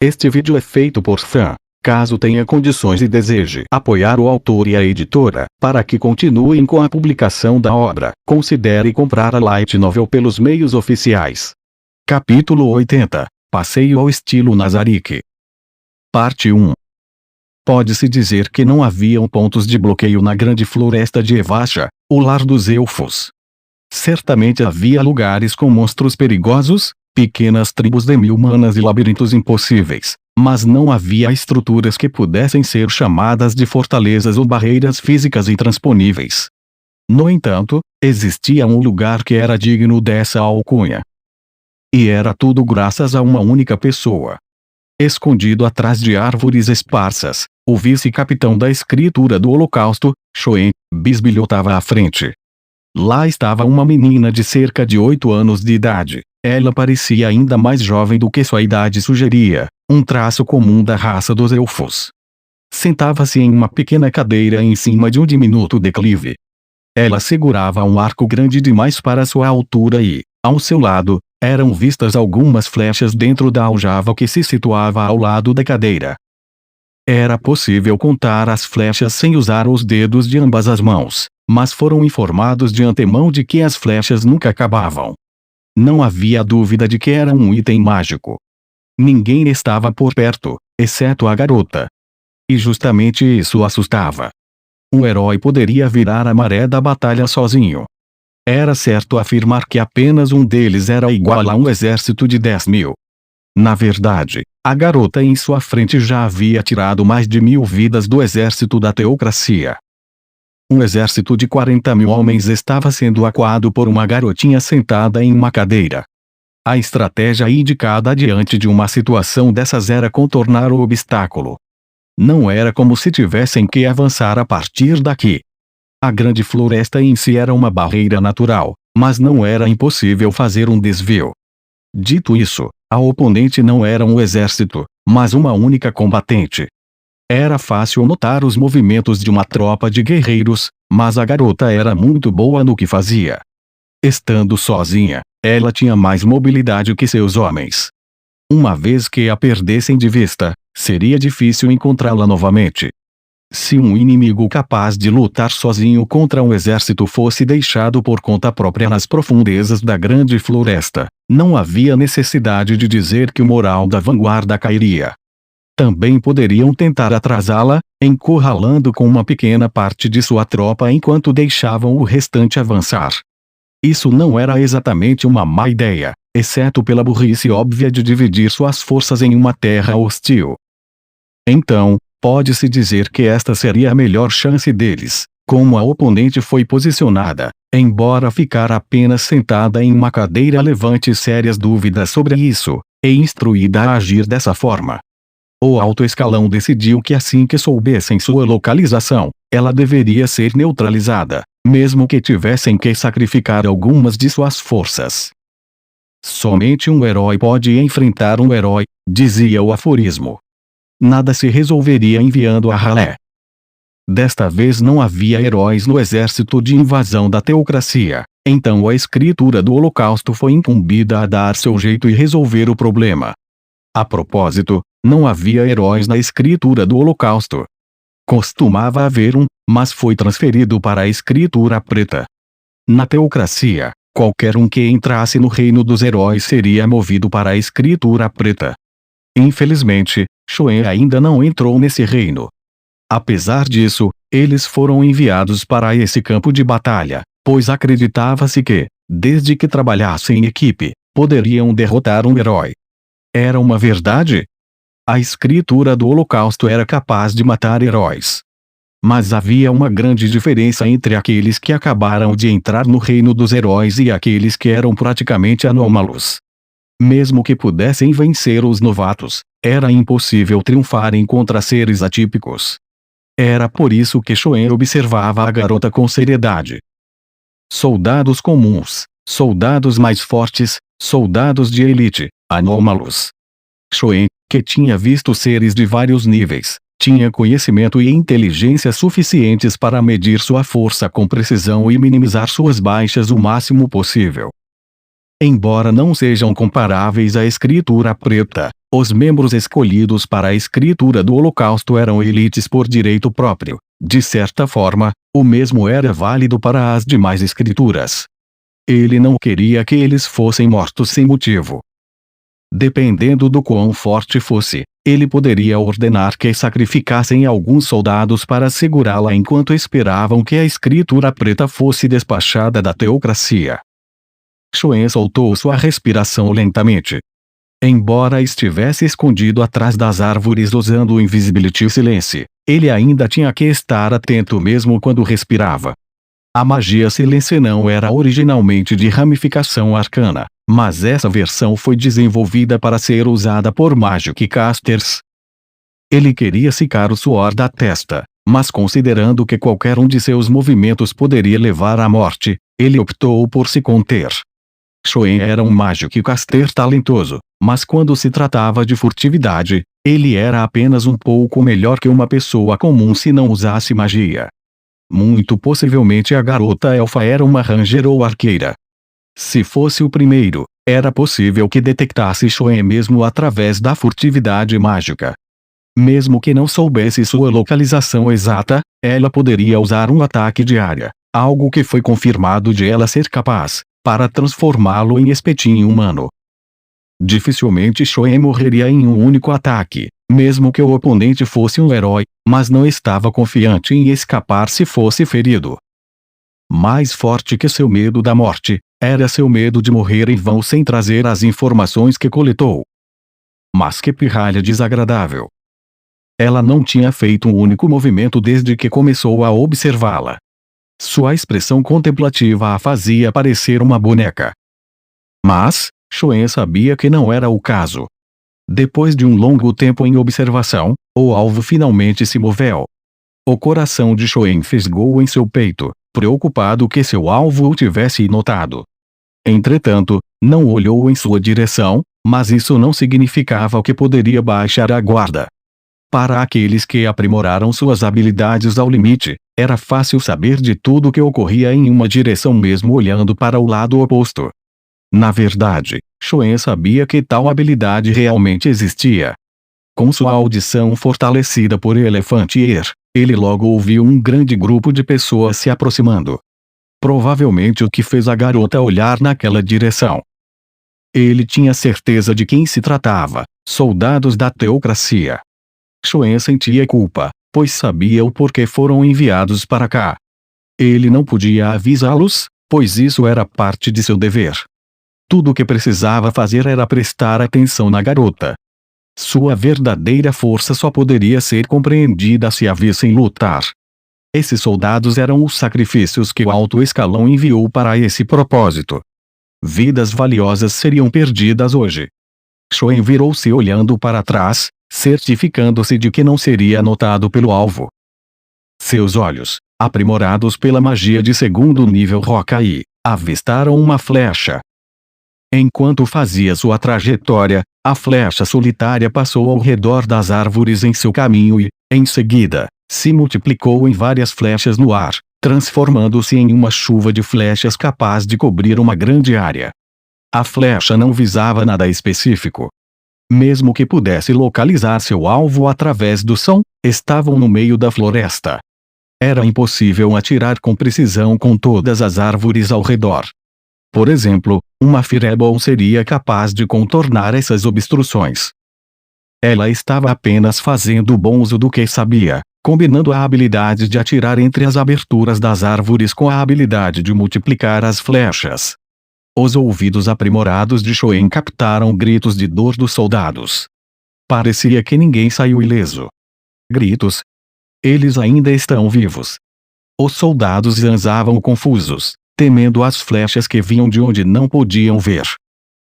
Este vídeo é feito por fã. Caso tenha condições e deseje apoiar o autor e a editora, para que continuem com a publicação da obra, considere comprar a light novel pelos meios oficiais. Capítulo 80. Passeio ao estilo Nazarick. Parte 1. Pode-se dizer que não haviam pontos de bloqueio na grande floresta de Evasha, o lar dos elfos. Certamente havia lugares com monstros perigosos, pequenas tribos demi-humanas e labirintos impossíveis, mas não havia estruturas que pudessem ser chamadas de fortalezas ou barreiras físicas intransponíveis. No entanto, existia um lugar que era digno dessa alcunha. E era tudo graças a uma única pessoa. Escondido atrás de árvores esparsas, o vice-capitão da escritura do Holocausto, Shoen, bisbilhotava à frente. Lá estava uma menina de cerca de 8 anos de idade. Ela parecia ainda mais jovem do que sua idade sugeria, um traço comum da raça dos elfos. Sentava-se em uma pequena cadeira em cima de um diminuto declive. Ela segurava um arco grande demais para sua altura e, ao seu lado, eram vistas algumas flechas dentro da aljava que se situava ao lado da cadeira. Era possível contar as flechas sem usar os dedos de ambas as mãos, mas foram informados de antemão de que as flechas nunca acabavam. Não havia dúvida de que era um item mágico. Ninguém estava por perto, exceto a garota. E justamente isso assustava. Um herói poderia virar a maré da batalha sozinho. Era certo afirmar que apenas um deles era igual a um exército de 10.000. Na verdade, a garota em sua frente já havia tirado mais de 1.000 vidas do exército da teocracia. Um exército de 40.000 homens estava sendo acuado por uma garotinha sentada em uma cadeira. A estratégia indicada diante de uma situação dessas era contornar o obstáculo. Não era como se tivessem que avançar a partir daqui. A grande floresta em si era uma barreira natural, mas não era impossível fazer um desvio. Dito isso, a oponente não era um exército, mas uma única combatente. Era fácil notar os movimentos de uma tropa de guerreiros, mas a garota era muito boa no que fazia. Estando sozinha, ela tinha mais mobilidade que seus homens. Uma vez que a perdessem de vista, seria difícil encontrá-la novamente. Se um inimigo capaz de lutar sozinho contra um exército fosse deixado por conta própria nas profundezas da grande floresta, não havia necessidade de dizer que o moral da vanguarda cairia. Também poderiam tentar atrasá-la, encurralando com uma pequena parte de sua tropa enquanto deixavam o restante avançar. Isso não era exatamente uma má ideia, exceto pela burrice óbvia de dividir suas forças em uma terra hostil. Então, pode-se dizer que esta seria a melhor chance deles, como a oponente foi posicionada, embora ficar apenas sentada em uma cadeira levante sérias dúvidas sobre isso, e instruída a agir dessa forma. O alto escalão decidiu que assim que soubessem sua localização, ela deveria ser neutralizada, mesmo que tivessem que sacrificar algumas de suas forças. Somente um herói pode enfrentar um herói, dizia o aforismo. Nada se resolveria enviando a ralé. Desta vez não havia heróis no exército de invasão da teocracia, então a escritura do Holocausto foi incumbida a dar seu jeito e resolver o problema. A propósito, não havia heróis na escritura do Holocausto. Costumava haver um, mas foi transferido para a escritura preta. Na teocracia, qualquer um que entrasse no reino dos heróis seria movido para a escritura preta. Infelizmente, Shoen ainda não entrou nesse reino. Apesar disso, eles foram enviados para esse campo de batalha, pois acreditava-se que, desde que trabalhassem em equipe, poderiam derrotar um herói. Era uma verdade? A escritura do Holocausto era capaz de matar heróis. Mas havia uma grande diferença entre aqueles que acabaram de entrar no reino dos heróis e aqueles que eram praticamente anômalos. Mesmo que pudessem vencer os novatos, era impossível triunfarem contra seres atípicos. Era por isso que Shoen observava a garota com seriedade. Soldados comuns, soldados mais fortes, soldados de elite, anômalos. Shoen, que tinha visto seres de vários níveis, tinha conhecimento e inteligência suficientes para medir sua força com precisão e minimizar suas baixas o máximo possível. Embora não sejam comparáveis à escritura preta, Os membros escolhidos para a escritura do Holocausto eram elites por direito próprio. De certa forma, o mesmo era válido para as demais escrituras. Ele não queria que eles fossem mortos sem motivo. Dependendo do quão forte fosse, ele poderia ordenar que sacrificassem alguns soldados para segurá-la enquanto esperavam que a escritura preta fosse despachada da teocracia. Schoen soltou sua respiração lentamente. Embora estivesse escondido atrás das árvores usando o Invisibility Silence, ele ainda tinha que estar atento mesmo quando respirava. A magia Silence não era originalmente de ramificação arcana, mas essa versão foi desenvolvida para ser usada por Magic Casters. Ele queria secar o suor da testa, mas considerando que qualquer um de seus movimentos poderia levar à morte, ele optou por se conter. Schoen era um Magic Caster talentoso, mas quando se tratava de furtividade, ele era apenas um pouco melhor que uma pessoa comum se não usasse magia. Muito possivelmente a garota elfa era uma ranger ou arqueira. Se fosse o primeiro, era possível que detectasse Schoen mesmo através da furtividade mágica. Mesmo que não soubesse sua localização exata, ela poderia usar um ataque de área, algo que foi confirmado de ela ser capaz, para transformá-lo em espetinho humano. Dificilmente Schoen morreria em um único ataque, mesmo que o oponente fosse um herói, mas não estava confiante em escapar se fosse ferido. Mais forte que seu medo da morte, era seu medo de morrer em vão sem trazer as informações que coletou. Mas que pirralha desagradável. Ela não tinha feito um único movimento desde que começou a observá-la. Sua expressão contemplativa a fazia parecer uma boneca. Mas, Schoen sabia que não era o caso. Depois de um longo tempo em observação, o alvo finalmente se moveu. O coração de Schoen fisgou em seu peito, preocupado que seu alvo o tivesse notado. Entretanto, não olhou em sua direção, mas isso não significava que poderia baixar a guarda. Para aqueles que aprimoraram suas habilidades ao limite, era fácil saber de tudo o que ocorria em uma direção mesmo olhando para o lado oposto. Na verdade, Schoen sabia que tal habilidade realmente existia. Com sua audição fortalecida por Elefante Ear, ele logo ouviu um grande grupo de pessoas se aproximando. Provavelmente o que fez a garota olhar naquela direção. Ele tinha certeza de quem se tratava: soldados da teocracia. Schoen sentia culpa, pois sabia o porquê foram enviados para cá. Ele não podia avisá-los, pois isso era parte de seu dever. Tudo o que precisava fazer era prestar atenção na garota. Sua verdadeira força só poderia ser compreendida se a vissem lutar. Esses soldados eram os sacrifícios que o alto escalão enviou para esse propósito. Vidas valiosas seriam perdidas hoje. Schoen virou-se olhando para trás, certificando-se de que não seria notado pelo alvo. Seus olhos, aprimorados pela magia de segundo nível Rokai, avistaram uma flecha. Enquanto fazia sua trajetória, a flecha solitária passou ao redor das árvores em seu caminho e, em seguida, se multiplicou em várias flechas no ar, transformando-se em uma chuva de flechas capaz de cobrir uma grande área. A flecha não visava nada específico. Mesmo que pudesse localizar seu alvo através do som, estavam no meio da floresta. Era impossível atirar com precisão com todas as árvores ao redor. Por exemplo, uma Fireball seria capaz de contornar essas obstruções. Ela estava apenas fazendo bom uso do que sabia, combinando a habilidade de atirar entre as aberturas das árvores com a habilidade de multiplicar as flechas. Os ouvidos aprimorados de Schoen captaram gritos de dor dos soldados. Parecia que ninguém saiu ileso. Gritos. Eles ainda estão vivos. Os soldados zanzavam confusos, temendo as flechas que vinham de onde não podiam ver.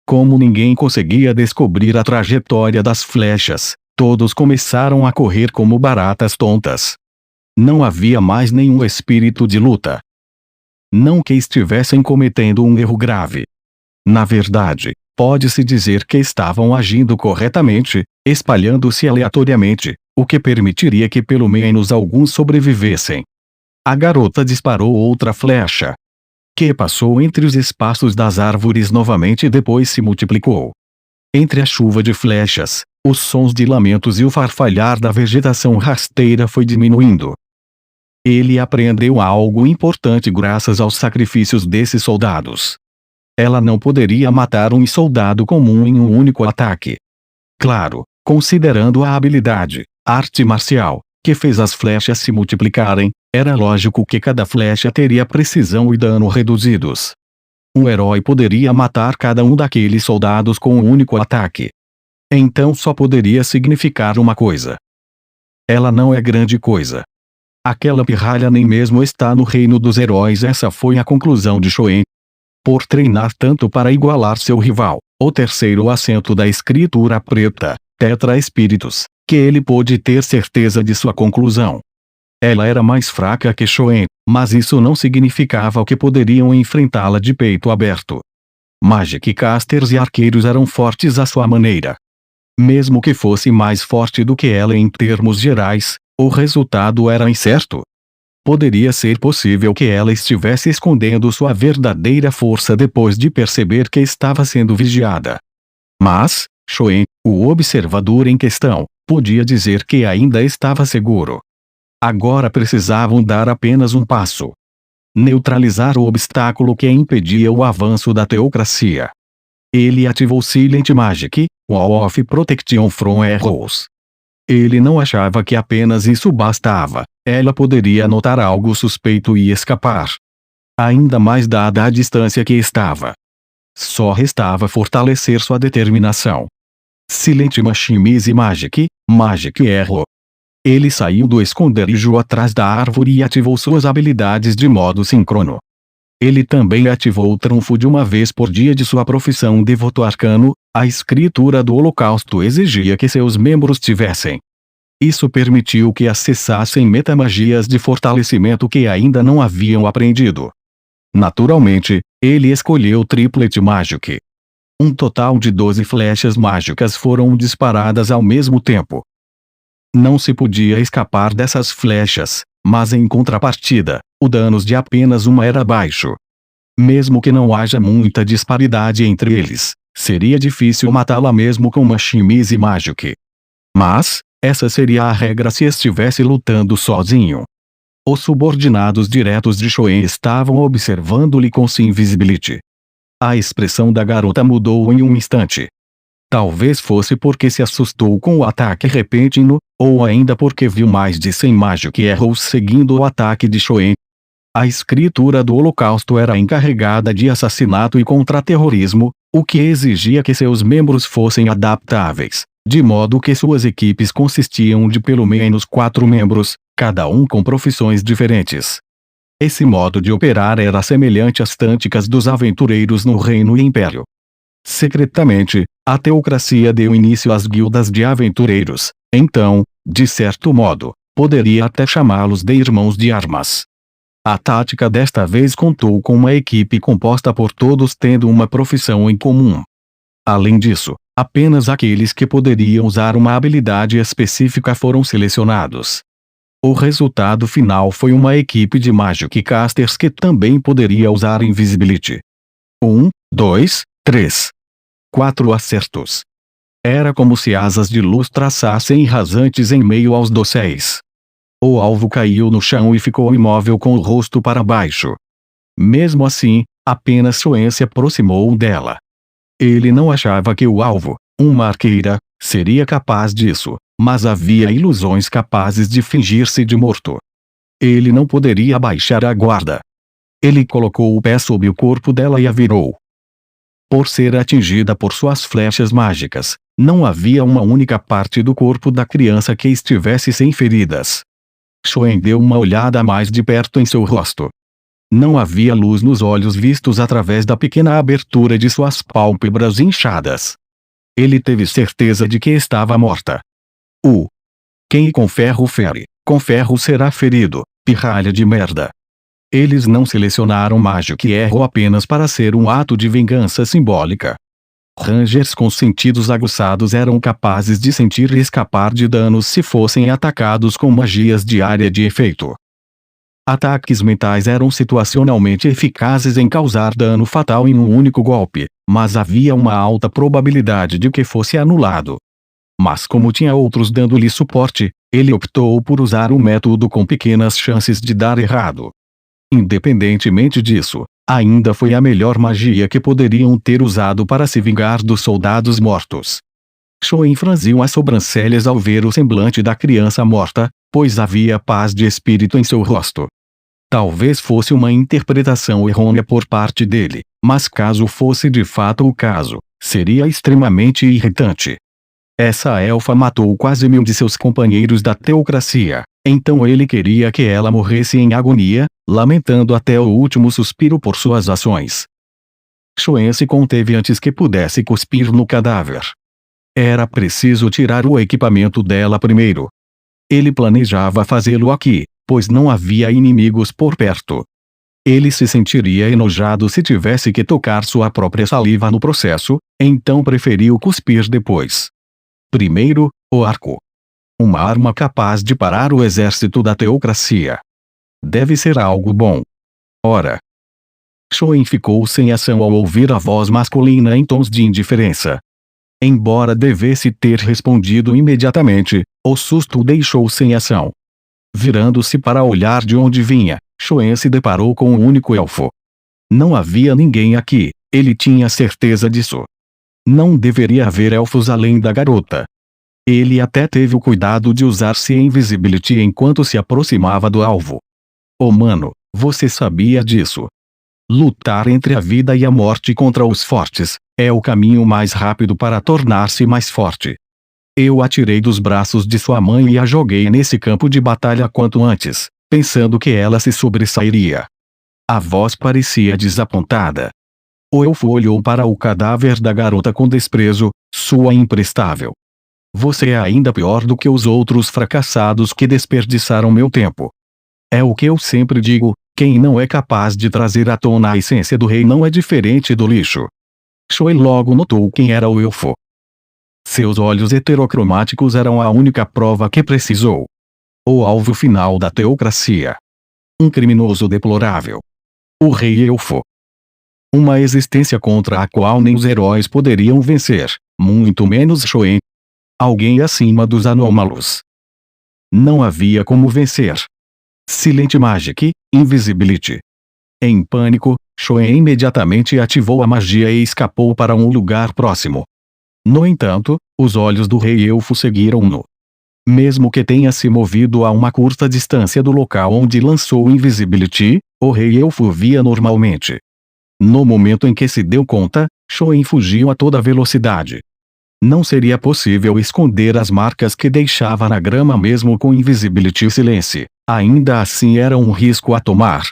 Como ninguém conseguia descobrir a trajetória das flechas, todos começaram a correr como baratas tontas. Não havia mais nenhum espírito de luta. Não que estivessem cometendo um erro grave. Na verdade, pode-se dizer que estavam agindo corretamente, espalhando-se aleatoriamente, o que permitiria que pelo menos alguns sobrevivessem. A garota disparou outra flecha, que passou entre os espaços das árvores novamente e depois se multiplicou. Entre a chuva de flechas, Os sons de lamentos e o farfalhar da vegetação rasteira foi diminuindo. Ele aprendeu algo importante graças aos sacrifícios desses soldados. Ela não poderia matar um soldado comum em um único ataque. Claro, considerando a habilidade, arte marcial, que fez as flechas se multiplicarem, era lógico que cada flecha teria precisão e dano reduzidos. Um herói poderia matar cada um daqueles soldados com um único ataque. Então só poderia significar uma coisa. Ela não é grande coisa. Aquela pirralha nem mesmo está no reino dos heróis. Essa foi a conclusão de Shoen. Por treinar tanto para igualar seu rival, o terceiro assento da escritura preta, Tetra Espíritos, que ele pôde ter certeza de sua conclusão. Ela era mais fraca que Shoen, mas isso não significava que poderiam enfrentá-la de peito aberto. Magic Casters e arqueiros eram fortes à sua maneira. Mesmo que fosse mais forte do que ela em termos gerais, o resultado era incerto. Poderia ser possível que ela estivesse escondendo sua verdadeira força depois de perceber que estava sendo vigiada. Mas, Shoen, o observador em questão, podia dizer que ainda estava seguro. Agora precisavam dar apenas um passo. Neutralizar o obstáculo que impedia o avanço da teocracia. Ele ativou Silent Magic, Wall of Protection from Errors. Ele não achava que apenas isso bastava. Ela poderia notar algo suspeito e escapar. Ainda mais dada a distância que estava. Só restava fortalecer sua determinação. Silent Machimize Magic, Magic Error. Ele saiu do esconderijo atrás da árvore e ativou suas habilidades de modo síncrono. Ele também ativou o trunfo de uma vez por dia de sua profissão devoto arcano. A escritura do Holocausto exigia que seus membros tivessem. Isso permitiu que acessassem metamagias de fortalecimento que ainda não haviam aprendido. Naturalmente, ele escolheu Triplet Magic. Um total de 12 flechas mágicas foram disparadas ao mesmo tempo. Não se podia escapar dessas flechas, mas em contrapartida, o dano de apenas uma era baixo. Mesmo que não haja muita disparidade entre eles, seria difícil matá-la mesmo com Machimize Magic. Mas, essa seria a regra se estivesse lutando sozinho. Os subordinados diretos de Shoen estavam observando-lhe com Invisibility. A expressão da garota mudou em um instante. Talvez fosse porque se assustou com o ataque repentino, ou ainda porque viu mais de 100 Magic Errors seguindo o ataque de Shoen. A escritura do Holocausto era encarregada de assassinato e contra-terrorismo, o que exigia que seus membros fossem adaptáveis, de modo que suas equipes consistiam de pelo menos 4 membros, cada um com profissões diferentes. Esse modo de operar era semelhante às táticas dos aventureiros no Reino e Império. Secretamente, a teocracia deu início às guildas de aventureiros, então, de certo modo, poderia até chamá-los de irmãos de armas. A tática desta vez contou com uma equipe composta por todos tendo uma profissão em comum. Além disso, apenas aqueles que poderiam usar uma habilidade específica foram selecionados. O resultado final foi uma equipe de Magic Casters que também poderia usar Invisibility. 1, 2, 3. 4 acertos. Era como se asas de luz traçassem rasantes em meio aos dosséis. O alvo caiu no chão e ficou imóvel com o rosto para baixo. Mesmo assim, apenas Shoen se aproximou dela. Ele não achava que o alvo, uma arqueira, seria capaz disso, mas havia ilusões capazes de fingir-se de morto. Ele não poderia baixar a guarda. Ele colocou o pé sob o corpo dela e a virou. Por ser atingida por suas flechas mágicas, não havia uma única parte do corpo da criança que estivesse sem feridas. Shoen deu uma olhada mais de perto em seu rosto. Não havia luz nos olhos vistos através da pequena abertura de suas pálpebras inchadas. Ele teve certeza de que estava morta. Quem com ferro fere, com ferro será ferido, pirralha de merda. Eles não selecionaram Magic Error apenas para ser um ato de vingança simbólica. Rangers com sentidos aguçados eram capazes de sentir e escapar de danos se fossem atacados com magias de área de efeito. Ataques mentais eram situacionalmente eficazes em causar dano fatal em um único golpe, mas havia uma alta probabilidade de que fosse anulado. mas como tinha outros dando-lhe suporte, ele optou por usar o método com pequenas chances de dar errado. Independentemente disso, ainda foi a melhor magia que poderiam ter usado para se vingar dos soldados mortos. Shoin franziu as sobrancelhas ao ver o semblante da criança morta, pois havia paz de espírito em seu rosto. Talvez fosse uma interpretação errônea por parte dele, mas caso fosse de fato o caso, seria extremamente irritante. Essa elfa matou quase 1000 de seus companheiros da teocracia, então ele queria que ela morresse em agonia, lamentando até o último suspiro por suas ações. Shoin se conteve antes que pudesse cuspir no cadáver. Era preciso tirar o equipamento dela primeiro. Ele planejava fazê-lo aqui, pois não havia inimigos por perto. Ele se sentiria enojado se tivesse que tocar sua própria saliva no processo, então preferiu cuspir depois. Primeiro, o arco. Uma arma capaz de parar o exército da teocracia. Deve ser algo bom. Ora. Shoin ficou sem ação ao ouvir a voz masculina em tons de indiferença. Embora devesse ter respondido imediatamente, o susto o deixou sem ação. Virando-se para olhar de onde vinha, Shoin se deparou com um único elfo. Não havia ninguém aqui, ele tinha certeza disso. Não deveria haver elfos além da garota. Ele até teve o cuidado de usar seu Invisibility enquanto se aproximava do alvo. Oh mano, você sabia disso? Lutar entre a vida e a morte contra os fortes é o caminho mais rápido para tornar-se mais forte. Eu a tirei dos braços de sua mãe e a joguei nesse campo de batalha quanto antes, pensando que ela se sobressairia. A voz parecia desapontada. O elfo olhou para o cadáver da garota com desprezo, sua imprestável. Você é ainda pior do que os outros fracassados que desperdiçaram meu tempo. É o que eu sempre digo, quem não é capaz de trazer à tona a essência do rei não é diferente do lixo. Shoin logo notou quem era o elfo. Seus olhos heterocromáticos eram a única prova que precisou. O alvo final da teocracia. Um criminoso deplorável. O rei elfo. Uma existência contra a qual nem os heróis poderiam vencer, muito menos Shoin. Alguém acima dos anômalos. Não havia como vencer. Silent Magic, Invisibility. Em pânico, Shoin imediatamente ativou a magia e escapou para um lugar próximo. No entanto, os olhos do rei elfo seguiram-no. Mesmo que tenha se movido a uma curta distância do local onde lançou o Invisibility, o rei elfo via normalmente. No momento em que se deu conta, Shoin fugiu a toda velocidade. Não seria possível esconder as marcas que deixava na grama mesmo com Invisibility Silence, ainda assim era um risco a tomar.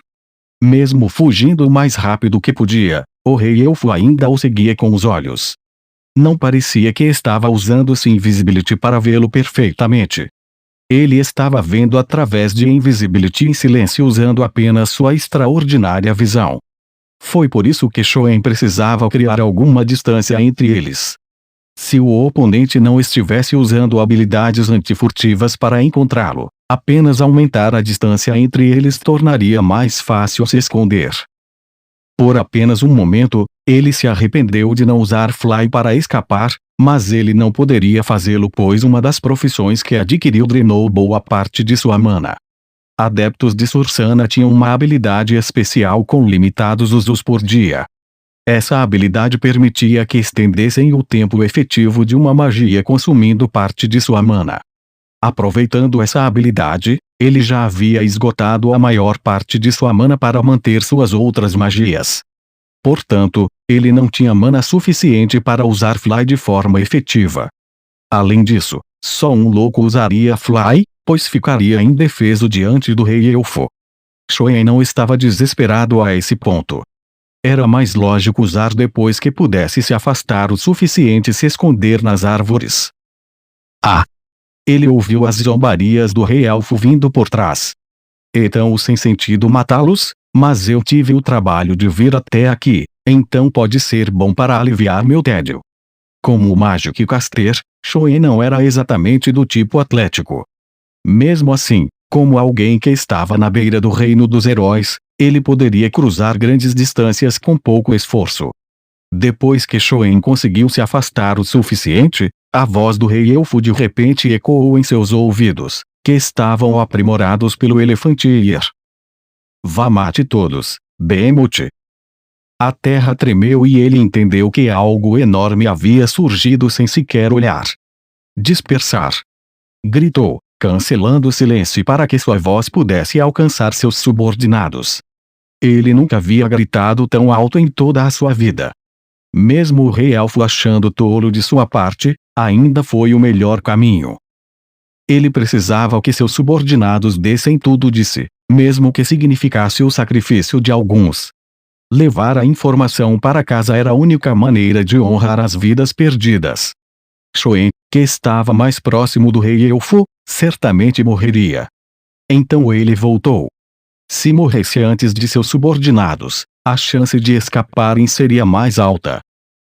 Mesmo fugindo o mais rápido que podia, o rei elfo ainda o seguia com os olhos. Não parecia que estava usando-se Invisibility para vê-lo perfeitamente. Ele estava vendo através de Invisibility em silêncio usando apenas sua extraordinária visão. Foi por isso que Shoin precisava criar alguma distância entre eles. Se o oponente não estivesse usando habilidades antifurtivas para encontrá-lo, apenas aumentar a distância entre eles tornaria mais fácil se esconder. Por apenas um momento, ele se arrependeu de não usar Fly para escapar, mas ele não poderia fazê-lo pois uma das profissões que adquiriu drenou boa parte de sua mana. Adeptos de Sursana tinham uma habilidade especial com limitados usos por dia. Essa habilidade permitia que estendessem o tempo efetivo de uma magia consumindo parte de sua mana. Aproveitando essa habilidade, ele já havia esgotado a maior parte de sua mana para manter suas outras magias. Portanto, ele não tinha mana suficiente para usar Fly de forma efetiva. Além disso, só um louco usaria Fly, pois ficaria indefeso diante do rei elfo. Shoin não estava desesperado a esse ponto. Era mais lógico usar depois que pudesse se afastar o suficiente e se esconder nas árvores. Ah! Ele ouviu as zombarias do rei elfo vindo por trás. Então sem sentido matá-los, mas eu tive o trabalho de vir até aqui, então pode ser bom para aliviar meu tédio. Como o Magic Caster, Shoin não era exatamente do tipo atlético. Mesmo assim, como alguém que estava na beira do reino dos heróis, ele poderia cruzar grandes distâncias com pouco esforço. Depois que Shoin conseguiu se afastar o suficiente, A voz do rei elfo de repente ecoou em seus ouvidos, que estavam aprimorados pelo Elefantir. Vá, mate todos, Behemoth. A terra tremeu e ele entendeu que algo enorme havia surgido sem sequer olhar. Dispersar! Gritou, cancelando o silêncio para que sua voz pudesse alcançar seus subordinados. Ele nunca havia gritado tão alto em toda a sua vida. Mesmo o rei elfo achando tolo de sua parte, ainda foi o melhor caminho. Ele precisava que seus subordinados dessem tudo de si, mesmo que significasse o sacrifício de alguns. Levar a informação para casa era a única maneira de honrar as vidas perdidas. Shoen, que estava mais próximo do rei elfo, certamente morreria. Então ele voltou. Se morresse antes de seus subordinados, a chance de escaparem seria mais alta.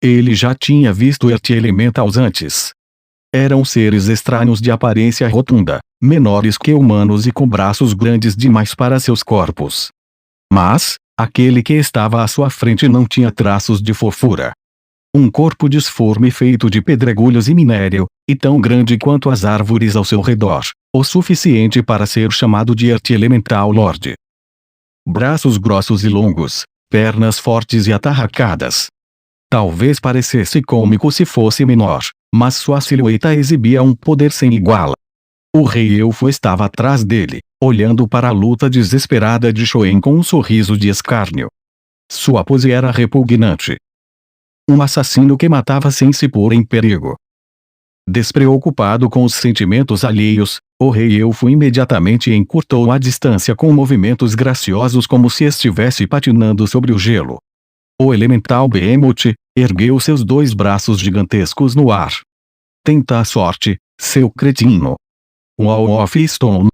Ele já tinha visto Earth Elementals antes. Eram seres estranhos de aparência rotunda, menores que humanos e com braços grandes demais para seus corpos. Mas, aquele que estava à sua frente não tinha traços de fofura. Um corpo disforme feito de pedregulhos e minério, e tão grande quanto as árvores ao seu redor, o suficiente para ser chamado de Earth Elemental Lord. Braços grossos e longos, pernas fortes e atarracadas. Talvez parecesse cômico se fosse menor, mas sua silhueta exibia um poder sem igual. O rei elfo estava atrás dele, olhando para a luta desesperada de Shoen com um sorriso de escárnio. Sua pose era repugnante. Um assassino que matava sem se pôr em perigo. Despreocupado com os sentimentos alheios, o rei elfo imediatamente encurtou a distância com movimentos graciosos como se estivesse patinando sobre o gelo. O elemental Behemoth ergueu seus 2 braços gigantescos no ar. Tenta a sorte, seu cretino. Wall of Stone.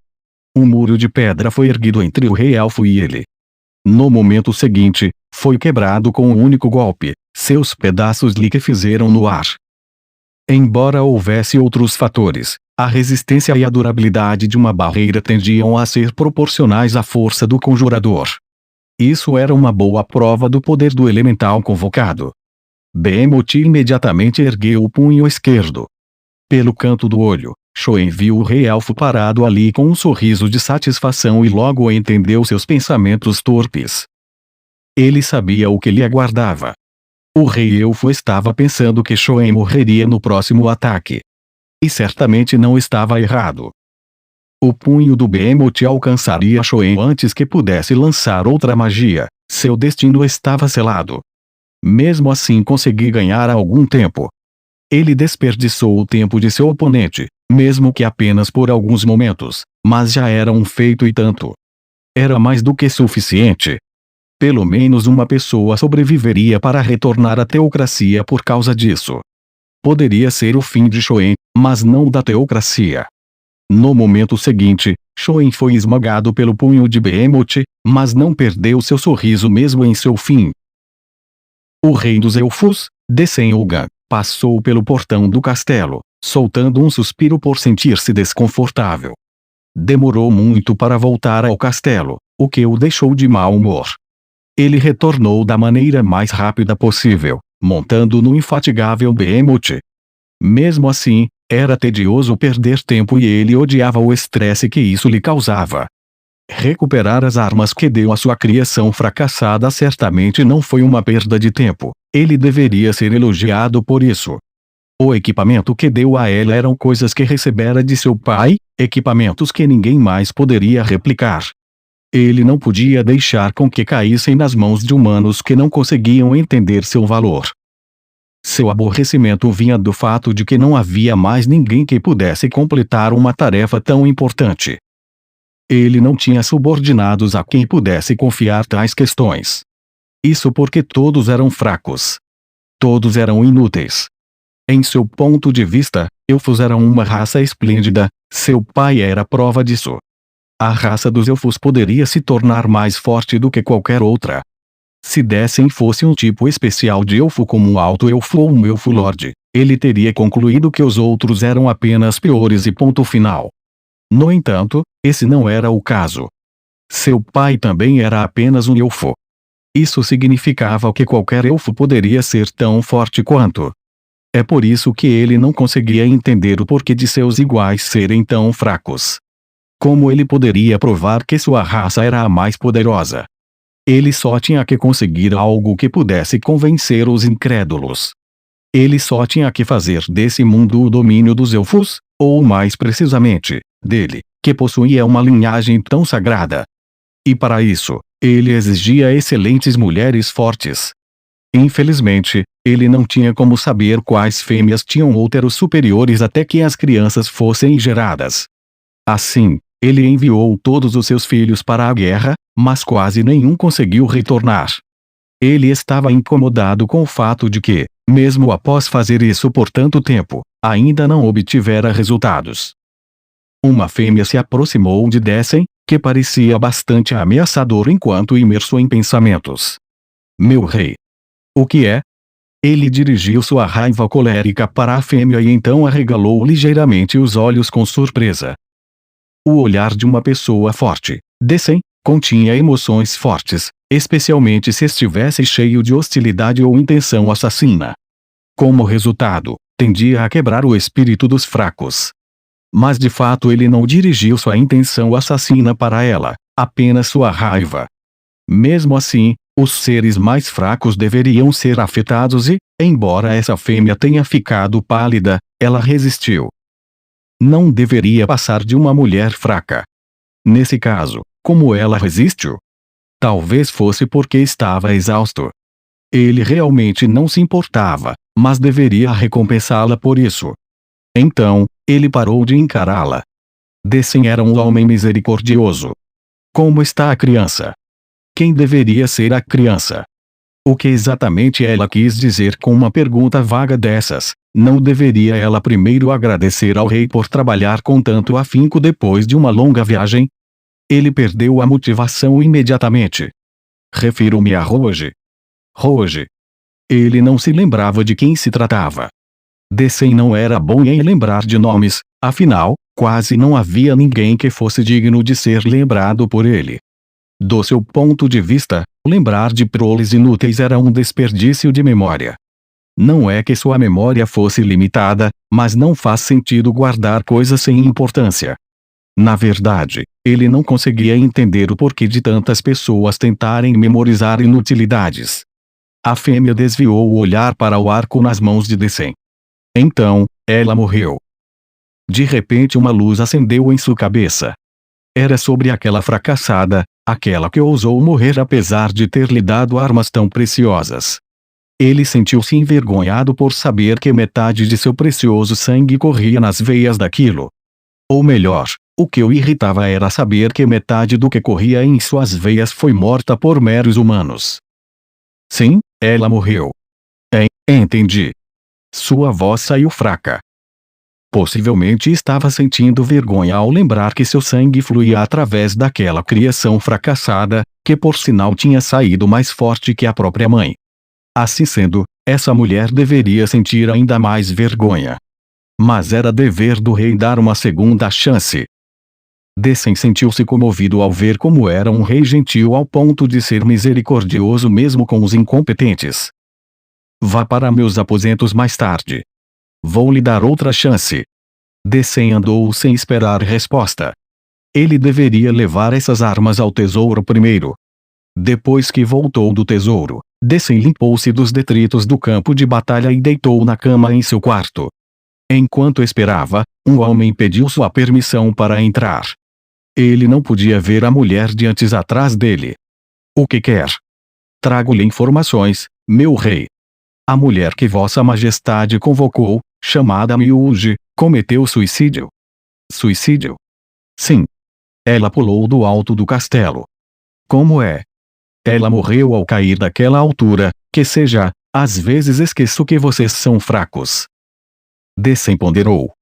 Um muro de pedra foi erguido entre o rei elfo e ele. No momento seguinte, foi quebrado com um único golpe, seus pedaços liquefizeram no ar. Embora houvesse outros fatores, a resistência e a durabilidade de uma barreira tendiam a ser proporcionais à força do conjurador. Isso era uma boa prova do poder do elemental convocado. Behemoth imediatamente ergueu o punho esquerdo. Pelo canto do olho, Shoen viu o rei elfo parado ali com um sorriso de satisfação e logo entendeu seus pensamentos torpes. Ele sabia o que lhe aguardava. O rei elfo estava pensando que Shoen morreria no próximo ataque. E certamente não estava errado. O punho do Behemoth alcançaria Shoen antes que pudesse lançar outra magia, seu destino estava selado. Mesmo assim consegui ganhar algum tempo. Ele desperdiçou o tempo de seu oponente, mesmo que apenas por alguns momentos, mas já era um feito e tanto. Era mais do que suficiente. Pelo menos uma pessoa sobreviveria para retornar à teocracia por causa disso. Poderia ser o fim de Shoen, mas não da teocracia. No momento seguinte, Shoen foi esmagado pelo punho de Behemoth, mas não perdeu seu sorriso mesmo em seu fim. O rei dos elfos, Desenhogan, passou pelo portão do castelo, soltando um suspiro por sentir-se desconfortável. Demorou muito para voltar ao castelo, o que o deixou de mau humor. Ele retornou da maneira mais rápida possível, montando no infatigável Behemoth. Mesmo assim, era tedioso perder tempo e ele odiava o estresse que isso lhe causava. Recuperar as armas que deu à sua criação fracassada certamente não foi uma perda de tempo, ele deveria ser elogiado por isso. O equipamento que deu a ela eram coisas que recebera de seu pai, equipamentos que ninguém mais poderia replicar. Ele não podia deixar com que caíssem nas mãos de humanos que não conseguiam entender seu valor. Seu aborrecimento vinha do fato de que não havia mais ninguém que pudesse completar uma tarefa tão importante. Ele não tinha subordinados a quem pudesse confiar tais questões. Isso porque todos eram fracos. Todos eram inúteis. Em seu ponto de vista, elfos eram uma raça esplêndida, seu pai era prova disso. A raça dos elfos poderia se tornar mais forte do que qualquer outra. Se Dessen fosse um tipo especial de elfo como um alto elfo ou um elfo lorde, ele teria concluído que os outros eram apenas piores e ponto final. No entanto, esse não era o caso. Seu pai também era apenas um elfo. Isso significava que qualquer elfo poderia ser tão forte quanto. É por isso que ele não conseguia entender o porquê de seus iguais serem tão fracos. Como ele poderia provar que sua raça era a mais poderosa? Ele só tinha que conseguir algo que pudesse convencer os incrédulos. Ele só tinha que fazer desse mundo o domínio dos elfos, ou mais precisamente, dele, que possuía uma linhagem tão sagrada. E para isso, ele exigia excelentes mulheres fortes. Infelizmente, ele não tinha como saber quais fêmeas tinham úteros superiores até que as crianças fossem geradas. Assim, ele enviou todos os seus filhos para a guerra, mas quase nenhum conseguiu retornar. Ele estava incomodado com o fato de que, mesmo após fazer isso por tanto tempo, ainda não obtivera resultados. Uma fêmea se aproximou de Dessen, que parecia bastante ameaçador enquanto imerso em pensamentos. Meu rei. O que é? Ele dirigiu sua raiva colérica para a fêmea e então arregalou ligeiramente os olhos com surpresa. O olhar de uma pessoa forte, Dessen, continha emoções fortes, especialmente se estivesse cheio de hostilidade ou intenção assassina. Como resultado, tendia a quebrar o espírito dos fracos. Mas de fato ele não dirigiu sua intenção assassina para ela, apenas sua raiva. Mesmo assim, os seres mais fracos deveriam ser afetados e, embora essa fêmea tenha ficado pálida, ela resistiu. Não deveria passar de uma mulher fraca. Nesse caso, como ela resistiu? Talvez fosse porque estava exausto. Ele realmente não se importava, mas deveria recompensá-la por isso. Então, ele parou de encará-la. Dessen era um homem misericordioso. Como está a criança? Quem deveria ser a criança? O que exatamente ela quis dizer com uma pergunta vaga dessas? Não deveria ela primeiro agradecer ao rei por trabalhar com tanto afinco depois de uma longa viagem? Ele perdeu a motivação imediatamente. Refiro-me a Roge. Roge. Ele não se lembrava de quem se tratava. Dessen não era bom em lembrar de nomes, afinal, quase não havia ninguém que fosse digno de ser lembrado por ele. Do seu ponto de vista, lembrar de proles inúteis era um desperdício de memória. Não é que sua memória fosse limitada, mas não faz sentido guardar coisas sem importância. Na verdade, ele não conseguia entender o porquê de tantas pessoas tentarem memorizar inutilidades. A fêmea desviou o olhar para o arco nas mãos de Dessen. Então, ela morreu. De repente uma luz acendeu em sua cabeça. Era sobre aquela fracassada, aquela que ousou morrer apesar de ter lhe dado armas tão preciosas. Ele sentiu-se envergonhado por saber que metade de seu precioso sangue corria nas veias daquilo. Ou melhor, o que o irritava era saber que metade do que corria em suas veias foi morta por meros humanos. Sim, ela morreu. Entendi. Sua voz saiu fraca. Possivelmente estava sentindo vergonha ao lembrar que seu sangue fluía através daquela criação fracassada, que por sinal tinha saído mais forte que a própria mãe. Assim sendo, essa mulher deveria sentir ainda mais vergonha. Mas era dever do rei dar uma segunda chance. Dessen sentiu-se comovido ao ver como era um rei gentil ao ponto de ser misericordioso mesmo com os incompetentes. Vá para meus aposentos mais tarde. Vou lhe dar outra chance. Dessen andou sem esperar resposta. Ele deveria levar essas armas ao tesouro primeiro. Depois que voltou do tesouro, Dessen limpou-se dos detritos do campo de batalha e deitou na cama em seu quarto. Enquanto esperava, um homem pediu sua permissão para entrar. Ele não podia ver a mulher de antes atrás dele. O que quer? Trago-lhe informações, meu rei. A mulher que Vossa Majestade convocou, chamada Miúge, cometeu suicídio. Suicídio? Sim. Ela pulou do alto do castelo. Como é? Ela morreu ao cair daquela altura, que seja, às vezes esqueço que vocês são fracos. Dessen ponderou.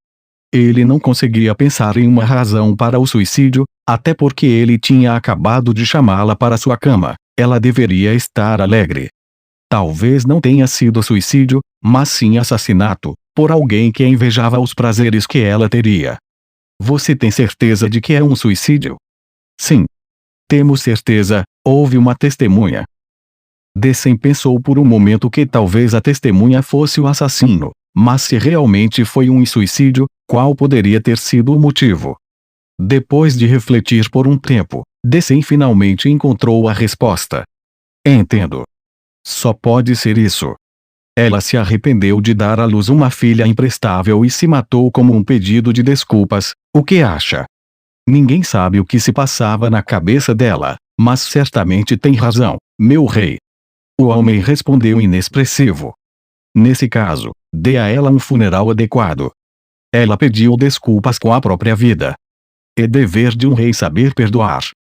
Ele não conseguia pensar em uma razão para o suicídio, até porque ele tinha acabado de chamá-la para sua cama. Ela deveria estar alegre. Talvez não tenha sido suicídio, mas sim assassinato, por alguém que invejava os prazeres que ela teria. Você tem certeza de que é um suicídio? Sim. Temos certeza, houve uma testemunha. Dessen pensou por um momento que talvez a testemunha fosse o assassino, Mas se realmente foi um suicídio, qual poderia ter sido o motivo? Depois de refletir por um tempo, Decem finalmente encontrou a resposta. Entendo. Só pode ser isso. Ela se arrependeu de dar à luz uma filha imprestável e se matou como um pedido de desculpas. O que acha? Ninguém sabe o que se passava na cabeça dela, mas certamente tem razão, meu rei. O homem respondeu inexpressivo. Nesse caso, dê a ela um funeral adequado. Ela pediu desculpas com a própria vida. É dever de um rei saber perdoar.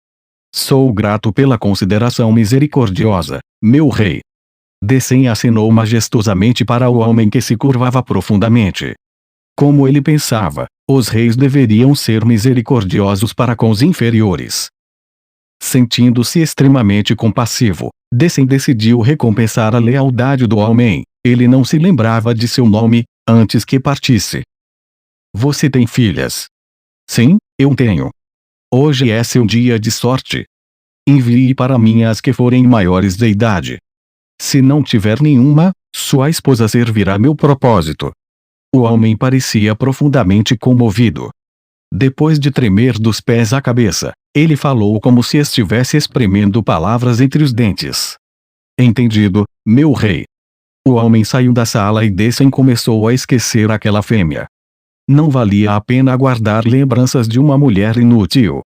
Sou grato pela consideração misericordiosa, meu rei. Decem acenou majestosamente para o homem que se curvava profundamente. Como ele pensava, os reis deveriam ser misericordiosos para com os inferiores. Sentindo-se extremamente compassivo, Decem decidiu recompensar a lealdade do homem. Ele não se lembrava de seu nome, antes que partisse. Você tem filhas? Sim, eu tenho. Hoje é seu dia de sorte. Envie para mim as que forem maiores de idade. Se não tiver nenhuma, sua esposa servirá meu propósito. O homem parecia profundamente comovido. Depois de tremer dos pés à cabeça, ele falou como se estivesse espremendo palavras entre os dentes. Entendido, meu rei. O homem saiu da sala e Decem começou a esquecer aquela fêmea. Não valia a pena guardar lembranças de uma mulher inútil.